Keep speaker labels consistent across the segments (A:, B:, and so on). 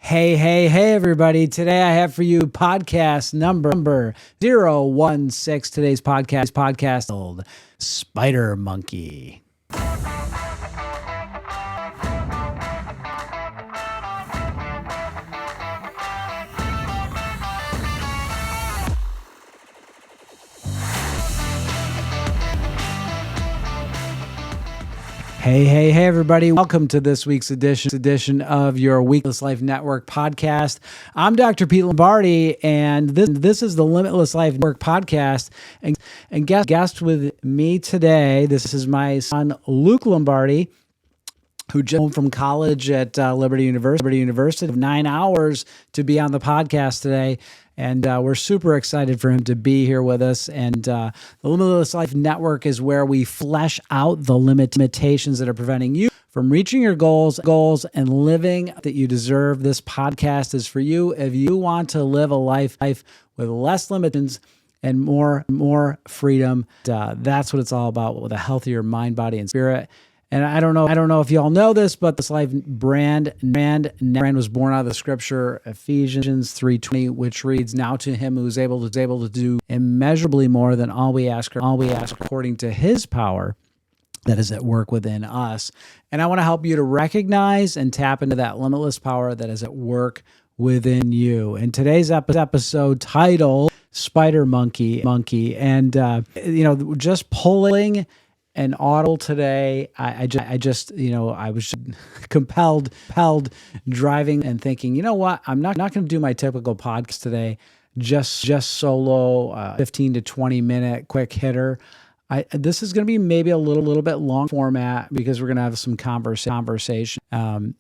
A: Hey, everybody. Today I have for you podcast number 016. Today's podcast old Spider Monkey. Hey, everybody. Welcome to this week's edition of your Limitless Life Network podcast. I'm Dr. Pete Lombardi, and this is the Limitless Life Network podcast. And guest with me today, this is my son, Luke Lombardi, who just home from college at Liberty University. 9 hours to be on the podcast today. And we're super excited for him to be here with us. And the Limitless Life Network is where we flesh out the limitations that are preventing you from reaching your goals and living that you deserve. This podcast is for you if you want to live a life with less limitations and more freedom. That's what it's all about, with a healthier mind, body, and spirit. And I don't know if y'all know this, but this life brand was born out of the scripture Ephesians 3:20, which reads, "Now to him who is able to do immeasurably more than all we ask according to his power that is at work within us." And I want to help you to recognize and tap into that limitless power that is at work within you. And today's episode title, Spider Monkey, and just pulling an audible today. I was compelled driving and thinking, you know what? I'm not going to do my typical podcast today, just solo, 15 to 20 minute quick hitter. This is going to be maybe a little bit long format because we're going to have some conversation. Luke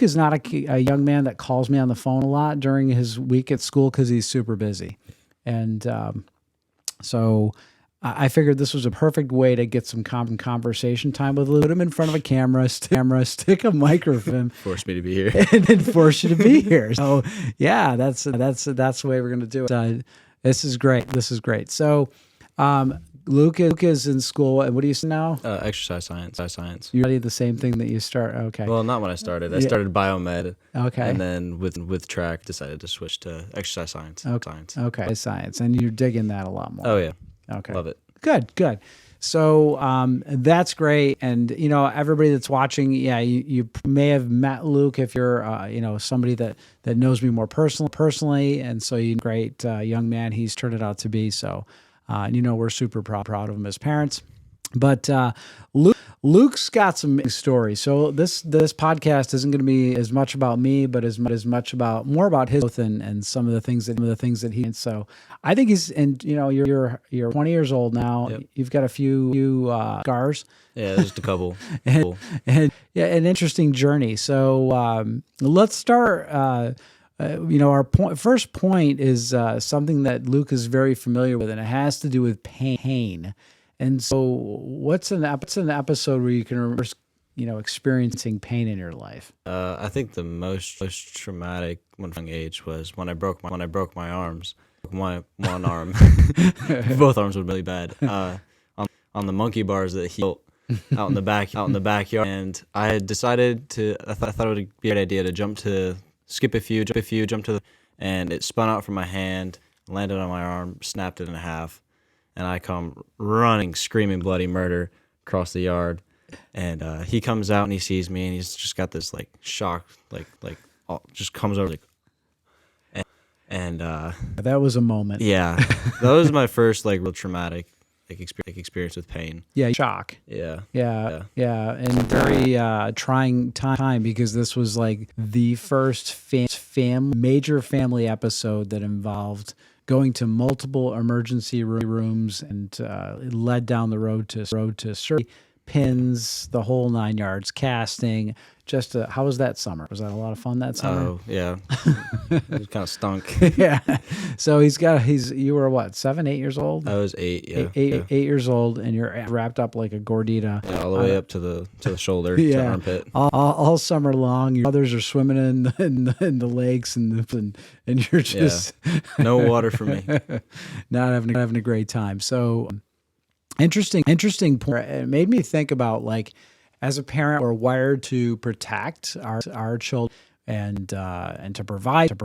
A: is not a young man that calls me on the phone a lot during his week at school because he's super busy, and so I figured this was a perfect way to get some coversation time with Luke. Put him in front of a camera, stick a microphone,
B: force me to be here,
A: and then force you to be here. So yeah, that's the way we're gonna do it. This is great. So Luke is in school, and what do you say now?
B: Exercise science.
A: You study the same thing that you start. Okay.
B: Well, not when I started. I started biomed.
A: Okay.
B: And then with track, decided to switch to exercise science.
A: Okay. Science, and you're digging that a lot more.
B: Oh yeah.
A: Okay.
B: Love it.
A: Good. So that's great. And, everybody that's watching, you may have met Luke if you're, somebody that knows me more personally. And so you're a great young man he's turned it out to be. So, we're super proud of him as parents. But Luke's got some stories. So this podcast isn't going to be as much about me, but as much more about his growth and some of the things that he. And so I think you're 20 years old now. Yep. You've got a few scars.
B: Yeah, just a couple.
A: and an interesting journey. So let's start. Our first point is something that Luke is very familiar with, and it has to do with pain. And so what's an episode where you can remember, experiencing pain in your life?
B: I think the most traumatic young age was when I broke my arms. My one arm, both arms were really bad. On the monkey bars that he built out in the backyard, and I had decided I thought it would be a good idea to skip a few, jump to and it spun out from my hand, landed on my arm, snapped it in half. And I come running, screaming bloody murder across the yard. And he comes out and he sees me, and he's just got this shock, just comes over and
A: that was a moment.
B: Yeah, that was my first real traumatic experience with pain.
A: Yeah, shock.
B: Yeah,
A: and very trying time because this was the first major family episode that involved going to multiple emergency rooms and led down the road to surgery, pins, the whole 9 yards, casting. How was that summer? Was that a lot of fun that summer?
B: Oh yeah, it kind of stunk.
A: Yeah. So you were what, 7, 8 years old?
B: I was 8. Yeah,
A: 8 years old, and you're wrapped up like a gordita.
B: Yeah, all the way up to the shoulder,
A: yeah,
B: to armpit.
A: All summer long. Your brothers are swimming in the lakes and you're just
B: no water for me.
A: Not having a great time. So interesting point. It made me think about as a parent, we're wired to protect our children and to provide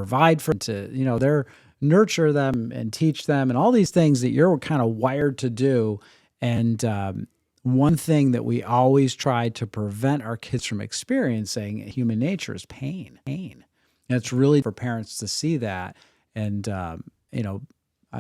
A: for to they're nurture them and teach them and all these things that you're kind of wired to do. And one thing that we always try to prevent our kids from experiencing in human nature is pain. And it's really for parents to see that. And I don't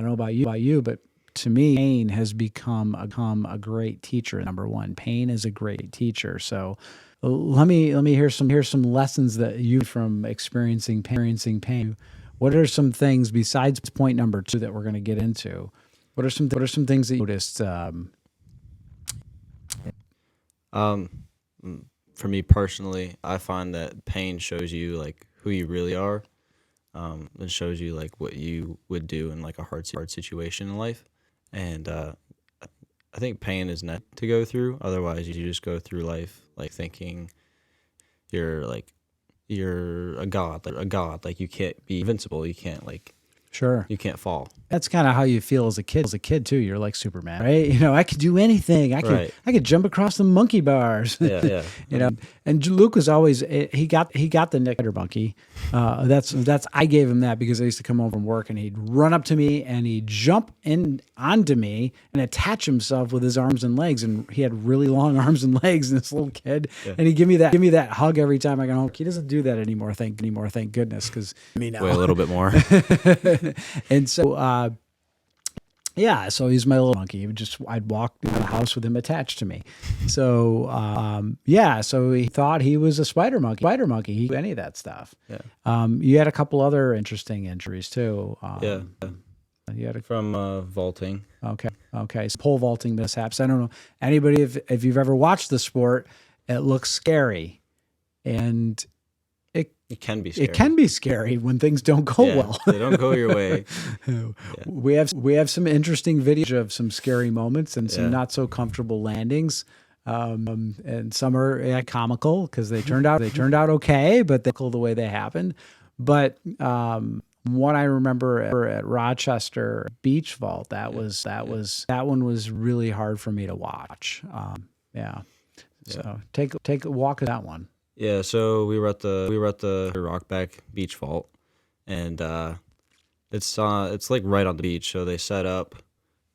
A: know about you, but to me, pain has become a great teacher. Number one, pain is a great teacher. So let me hear some lessons that you from experiencing pain. What are some things besides point number 2 that we're going to get into? What are some things that you noticed?
B: For me personally, I find that pain shows you like who you really are. It shows you like what you would do in like a hard situation in life. And I think pain is not to go through. Otherwise, you just go through life like thinking you're a god. Like you can't be invincible. You can't
A: Sure.
B: you can't fall.
A: That's kind of how you feel as a kid. As a kid too, you're like Superman, right? I could do anything.
B: Right.
A: I could jump across the monkey bars.
B: Yeah.
A: And Luke was always he got the Nick monkey. That's I gave him that because I used to come home from work and he'd run up to me and he'd jump in onto me and attach himself with his arms and legs. And he had really long arms and legs. And this little kid, and he'd give me that hug every time I got home. He doesn't do that anymore. Thank goodness, because me now.
B: Wait a little bit more.
A: And so, so he's my little monkey. I'd walk in the house with him attached to me. So, so he thought he was a spider monkey. He didn't do any of that stuff.
B: Yeah.
A: You had a couple other interesting injuries too.
B: Yeah.
A: You had
B: From vaulting.
A: Okay. So pole vaulting mishaps. I don't know anybody if you've ever watched the sport. It looks scary, and
B: it can be scary.
A: It can be scary when things don't go well.
B: They don't go your way.
A: We have some interesting videos of some scary moments and some not so comfortable landings. And some are comical because they turned out okay, but they cool the way they happened. But one I remember at Rochester Beach Vault, that one was really hard for me to watch. So take a walk of that one.
B: Yeah, so we were at the Rockback Beach Vault, and it's like right on the beach. So they set up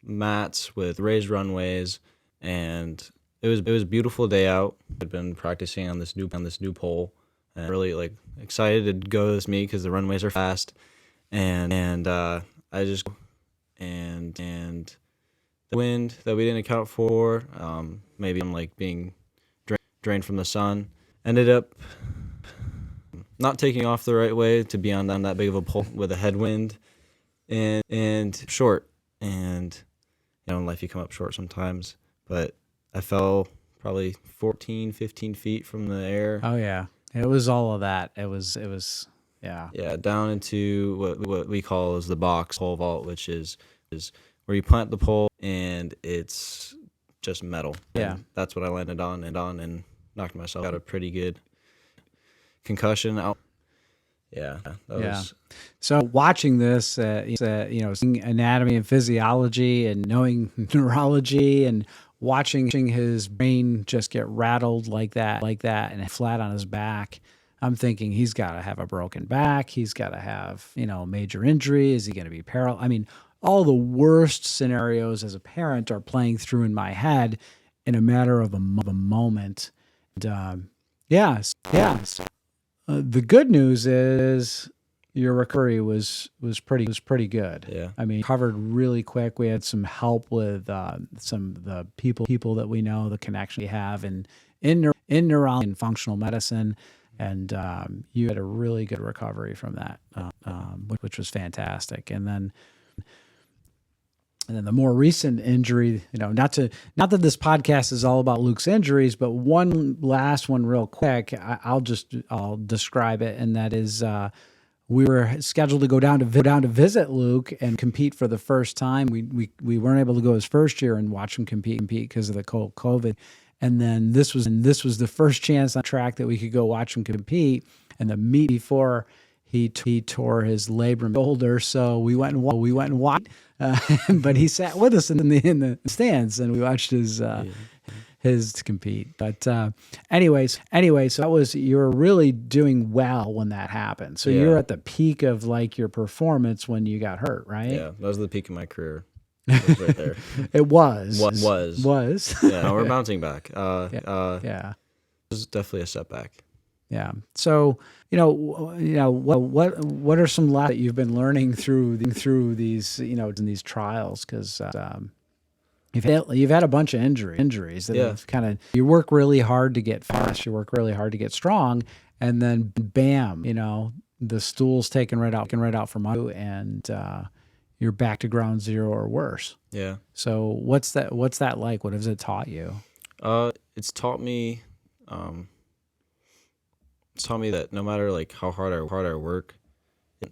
B: mats with raised runways, and it was a beautiful day out. I'd been practicing on this new pole, and really like excited to go this meet because the runways are fast, and I just and the wind that we didn't account for, maybe I'm like being drained from the sun. Ended up not taking off the right way to be on that big of a pole with a headwind and short. And in life you come up short sometimes. But I fell probably 14, 15 feet from the air.
A: Oh yeah. It was all of that. It was yeah.
B: Yeah, down into what we call is the box pole vault, which is where you plant the pole and it's just metal.
A: Yeah.
B: And that's what I landed on and knocked myself out. A pretty good concussion out. Yeah.
A: So watching this, seeing anatomy and physiology and knowing neurology and watching his brain just get rattled like that and flat on his back, I'm thinking he's got to have a broken back. He's got to have, major injury. Is he going to be paralyzed? I mean, all the worst scenarios as a parent are playing through in my head in a matter of a moment. And, the good news is your recovery was pretty good.
B: Yeah.
A: I mean, recovered really quick. We had some help with some of the people that we know, the connection we have in neurology and functional medicine, and you had a really good recovery from that, which was fantastic. And then the more recent injury, not that this podcast is all about Luke's injuries, but one last one real quick, I'll describe it. And that is, we were scheduled to go down to visit Luke and compete for the first time. We weren't able to go his first year and watch him compete because of the COVID. And then this was the first chance on track that we could go watch him compete. And the meet before he tore his labrum shoulder, so we went and watched. But he sat with us in the stands, and we watched his his to compete. But anyway, so that was, you were really doing well when that happened. So you're
B: Yeah.
A: at the peak of like your performance when you got hurt, right?
B: Yeah, that was the peak of my career. It was right there.
A: It was.
B: Was. Yeah, no, we're bouncing back.
A: Yeah.
B: It was definitely a setback.
A: Yeah. So, what are some lessons that you've been learning through these, in these trials? Because you've had a bunch of injuries that have kind of, you work really hard to get fast, you work really hard to get strong, and then bam, the stool's taken right out from under you, and you're back to ground zero or worse.
B: Yeah.
A: So what's that like? What has it taught you?
B: It's taught me that no matter like how hard I work, it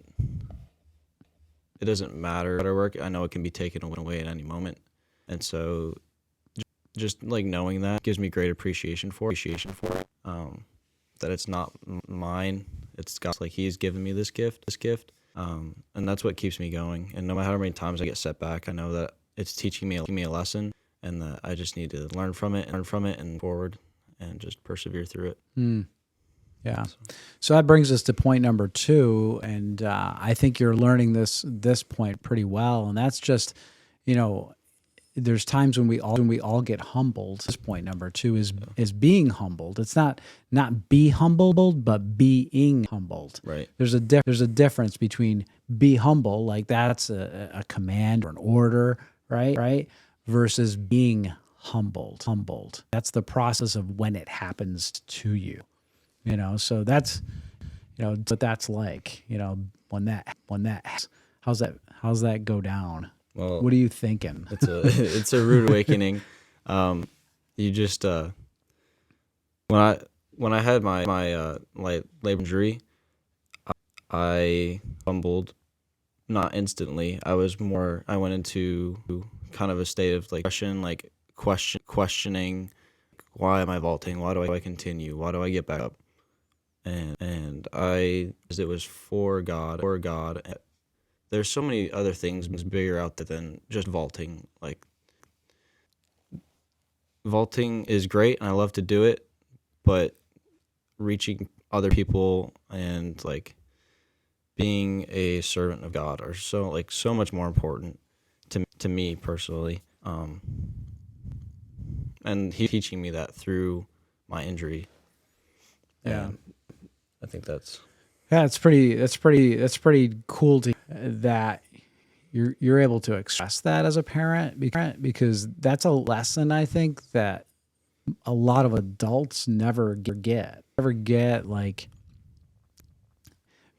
B: doesn't matter what I work. I know it can be taken away at any moment. And so just like knowing that gives me great appreciation for it. That it's not mine. It's God's, like He's given me this gift. And that's what keeps me going. And no matter how many times I get set back, I know that it's teaching me a lesson, and that I just need to learn from it and forward and just persevere through it.
A: Yeah. So that brings us to point number 2, and I think you're learning this point pretty well, and that's just, there's times when we all get humbled. This point number 2 is being humbled. It's not be humbled, but being humbled.
B: Right.
A: There's a difference between be humble, like that's a command or an order, right? Versus being humbled. That's the process of when it happens to you. So that's, what that's like, when that, how's that go down?
B: Well,
A: what are you thinking?
B: It's a rude awakening. You just, when I had my like labor injury, I fumbled, not instantly. I went into kind of a state of like questioning, why am I vaulting? Why do I continue? Why do I get back up? And it was for God. There's so many other things bigger out there than just vaulting. Like, vaulting is great and I love to do it, but reaching other people and like being a servant of God are so much more important to me personally. And He's teaching me that through my injury.
A: Yeah.
B: And I think that's pretty cool to that you're able to express that as a parent, because that's a lesson I think that a lot of adults never get. Like,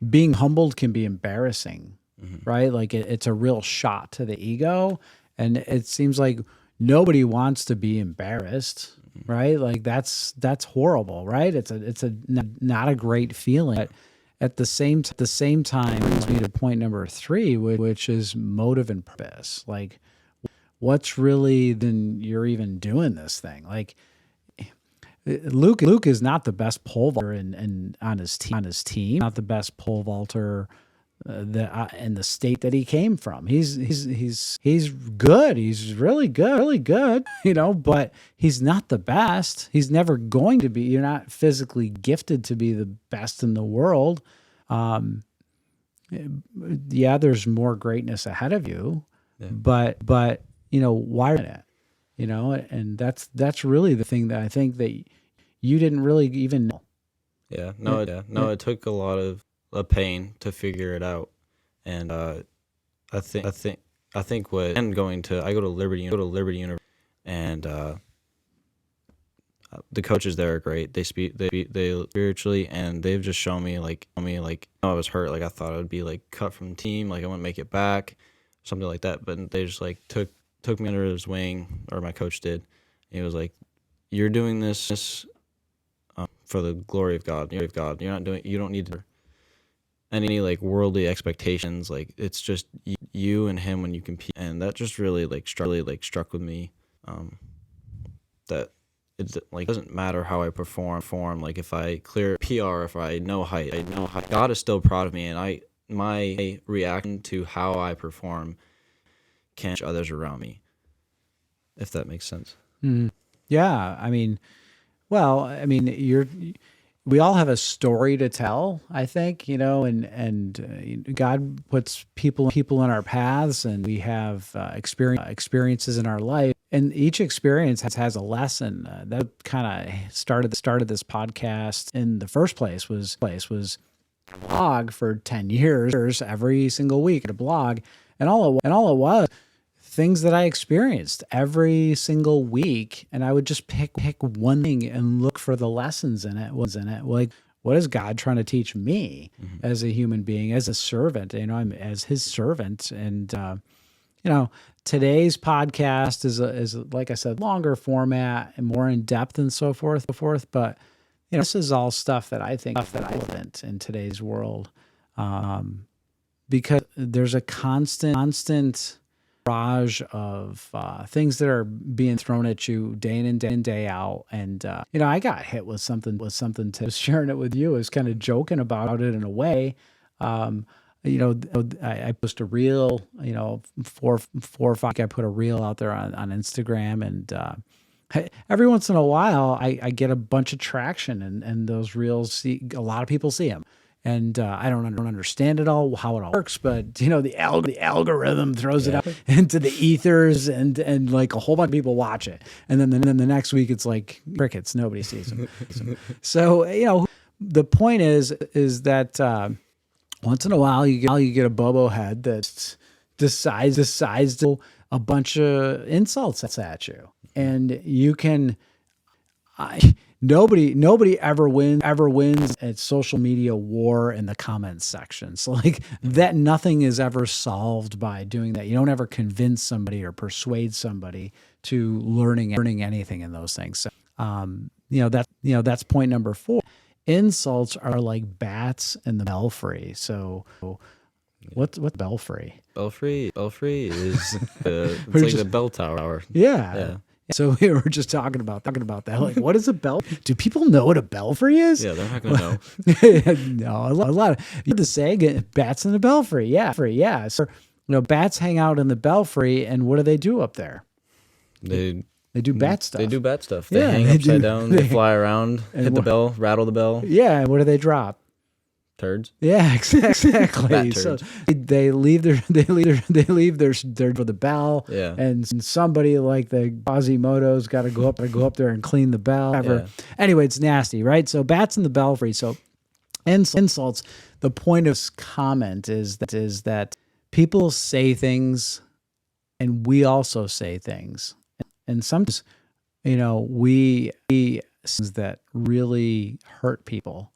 B: being humbled can be embarrassing, right? Like it's a real shot to the ego, and it seems like nobody wants to be embarrassed, right? Like that's horrible, right? It's not a great feeling. But at the same time, brings me to point number 3, which is motive and purpose. Like, what's really then you're even doing this thing? Like, Luke is not the best pole vaulter on his team, not the best pole vaulter in the state that he came from. He's good. He's really good, but he's not the best. He's never going to be. You're not physically gifted to be the best in the world. Yeah, there's more greatness ahead of you, but why are it? And that's really the thing that I think that you didn't really even know. It took a lot of pain to figure it out, and I think what and I go to Liberty University, and the coaches there are great. They spiritually, and they've just shown me like I was hurt, like I thought I would be like cut from the team, like I wouldn't make it back, something like that. But they just like took me under his wing, or my coach did. And he was like, "You're doing this for the glory of God. You don't need to any like worldly expectations. Like it's just you and him when you compete." And that just really struck with me. That it like doesn't matter how I perform. Like if I clear PR, if I know height, God is still proud of me, and my reaction to how I perform can change others around me, if that makes sense.
A: Mm-hmm. Yeah. I mean, well, I mean, we all have a story to tell, I think, and God puts people in our paths, and we have experiences in our life, and each experience has a lesson. That kind of started this podcast in the first place. Was a blog for 10 years, every single week, a blog, and all it was things that I experienced every single week, and I would just pick one thing and look for the lessons in it. Like, what is God trying to teach me as a human being, as a servant? I'm as His servant, and today's podcast is like I said, longer format and more in depth and so forth. But this is all stuff that I think is relevant in today's world, because there's a constant barrage of things that are being thrown at you day in and day out. And I got hit with something to sharing it with you. I was kind of joking about it in a way. I post a reel, 4 or 5. I put a reel out there on Instagram, and every once in a while I get a bunch of traction, and those reels, a lot of people see them. And I don't understand it all, how it all works, but the algorithm throws it out into the ethers, and like a whole bunch of people watch it, and then the next week it's like crickets, nobody sees them. So the point is that once in a while you get a bobo head that decides to a bunch of insults at you, and you can. Nobody ever wins at social media war in the comments section. So like that, nothing is ever solved by doing that. You don't ever convince somebody or persuade somebody to learning anything in those things. So that's point number 4. Insults are like bats in the belfry. So what's belfry?
B: Belfry is it's like the bell tower.
A: Yeah. So we were just talking about that. Like, what is a bell? Do people know what a belfry is?
B: Yeah, they're not gonna know.
A: No, a lot of you have to say bats in the belfry. Yeah. So bats hang out in the belfry, and what do they do up there?
B: They
A: do bat stuff.
B: They do bat stuff. They hang upside down. They fly around, hit the bell, rattle the bell.
A: Yeah, and what do they drop?
B: Turds.
A: Yeah, exactly.
B: Bat
A: So
B: turds.
A: they leave their for the bell.
B: Yeah.
A: And somebody like the Quasimodo's got to go up there and clean the bell.
B: Yeah.
A: Anyway, it's nasty, right? So bats in the belfry. So insults. The point of this comment is that people say things, and we also say things, and sometimes we things that really hurt people,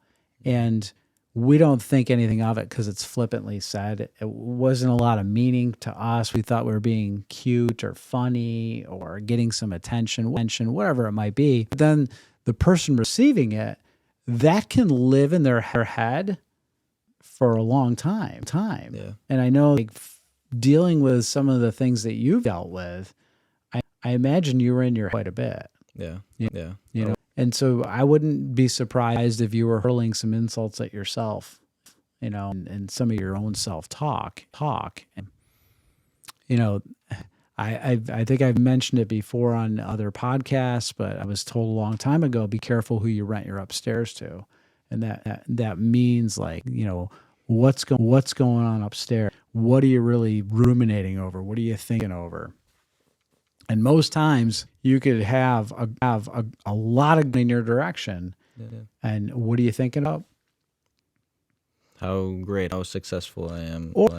A: and we don't think anything of it because it's flippantly said. It wasn't a lot of meaning to us. We thought we were being cute or funny or getting some attention, whatever it might be. But then the person receiving it, that can live in their head for a long time.
B: Yeah.
A: And I know, like, dealing with some of the things that you've dealt with, I imagine you were in your head quite a bit.
B: Yeah.
A: And so I wouldn't be surprised if you were hurling some insults at yourself, and some of your own self-talk. And, I think I've mentioned it before on other podcasts, but I was told a long time ago, be careful who you rent your upstairs to. And that means, like, what's going on upstairs? What are you really ruminating over? What are you thinking over? And most times you could have a lot of in your direction.
B: Yeah.
A: And what are you thinking about?
B: How great, how successful I am.
A: Or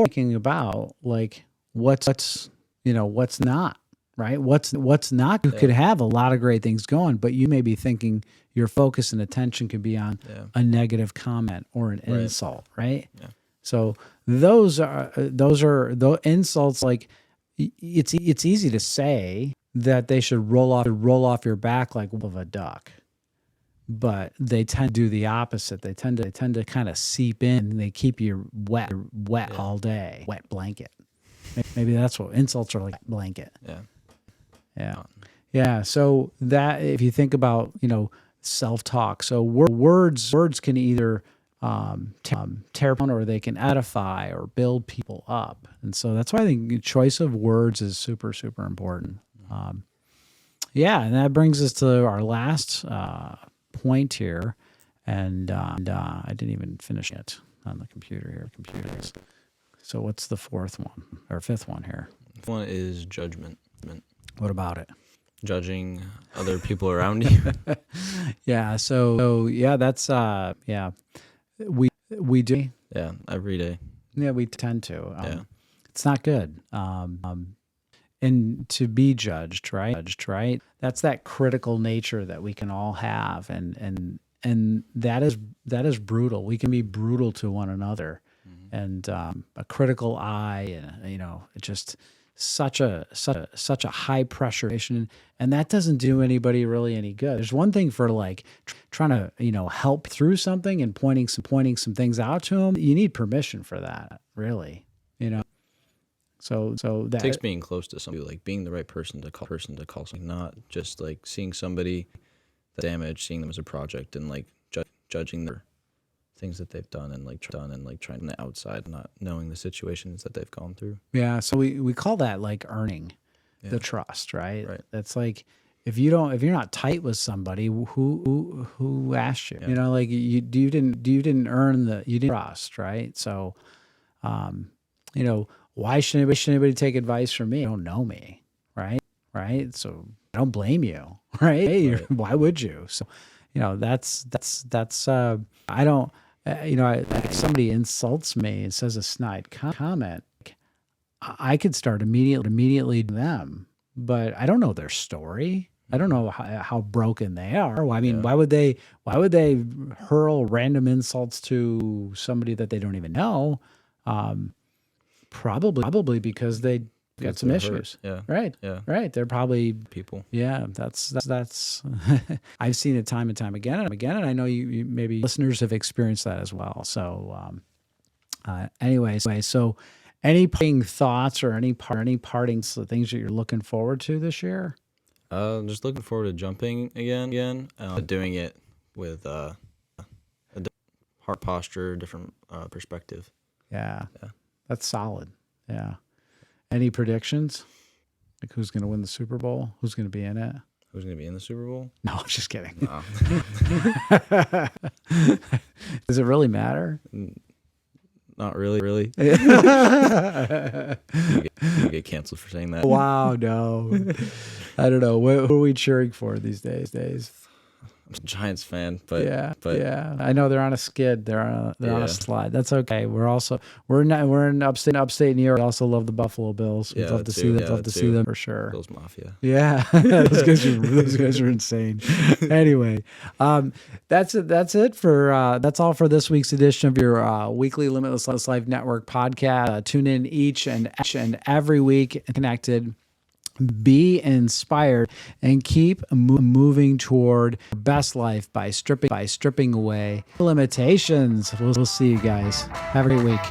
A: thinking about, like, what's not, right? What's not. You could have a lot of great things going, but you may be thinking your focus and attention could be on a negative comment or an insult, right?
B: Yeah.
A: So those are the insults. Like, it's easy to say that they should roll off your back like of a duck, but they tend to do the opposite. They tend to kind of seep in, and they keep you wet all day. Wet blanket. Maybe that's what insults are like. Blanket. Yeah. So that, if you think about self-talk, so words can either tear down, or they can edify or build people up. And so that's why I think choice of words is super, super important. yeah, and that brings us to our last point here. And I didn't even finish it on the computer here. Computers. So what's the fourth one or fifth one here?
B: One is judgment.
A: What about it?
B: Judging other people around you.
A: Yeah. So yeah, that's we do.
B: Yeah, every day.
A: Yeah, we tend to.
B: Yeah.
A: It's not good. And to be judged, right? That's that critical nature that we can all have, and that is brutal. We can be brutal to one another, and a critical eye, and it just such a high pressure situation, and that doesn't do anybody really any good. There's one thing for like trying to help through something and pointing some things out to them. You need permission for that, really. So that
B: It takes being close to somebody, like being the right person to call something, not just like seeing somebody damaged, seeing them as a project, and like judging their things that they've done and trying from the outside, not knowing the situations that they've gone through.
A: Yeah, so we call that like earning the trust, right?
B: Right.
A: That's like if you're not tight with somebody, who asked you?
B: Yeah.
A: Like you didn't earn you didn't trust, right? So, why should anybody take advice from me? You don't know me, right? Right. So I don't blame you, right?
B: Right.
A: Why would you? So, that's I don't. If somebody insults me and says a snide comment, I could start immediately them, but I don't know their story. I don't know how broken they are. I mean, why would they hurl random insults to somebody that they don't even know? Probably because they got some issues.
B: Yeah.
A: Right.
B: Yeah.
A: Right. They're probably
B: people.
A: Yeah. That's I've seen it time and time again, and I know you maybe listeners have experienced that as well. So, anyway, so any parting thoughts or any parting things that you're looking forward to this year?
B: Just looking forward to jumping again, doing it with a heart posture, different perspective.
A: Yeah. That's solid. Yeah. Any predictions? Like who's going to win the Super Bowl? Who's going to be in it?
B: Who's going to be in the Super Bowl?
A: No, I'm just kidding.
B: No.
A: Does it really matter?
B: Not really. You get canceled for saying that.
A: Wow, no. I don't know. Who are we cheering for these days?
B: I'm a Giants fan, but
A: yeah. I know they're on a skid. They're on a slide. That's okay. We're in upstate New York. We also love the Buffalo Bills. We'd love to see them. Love to see them for sure.
B: Bills Mafia.
A: Yeah, those guys are insane. Anyway, that's it for that's all for this week's edition of your weekly Limitless Life Network podcast. Tune in each and every week and connected. Be inspired and keep moving toward your best life by stripping away limitations. We'll see you guys. Have a great week.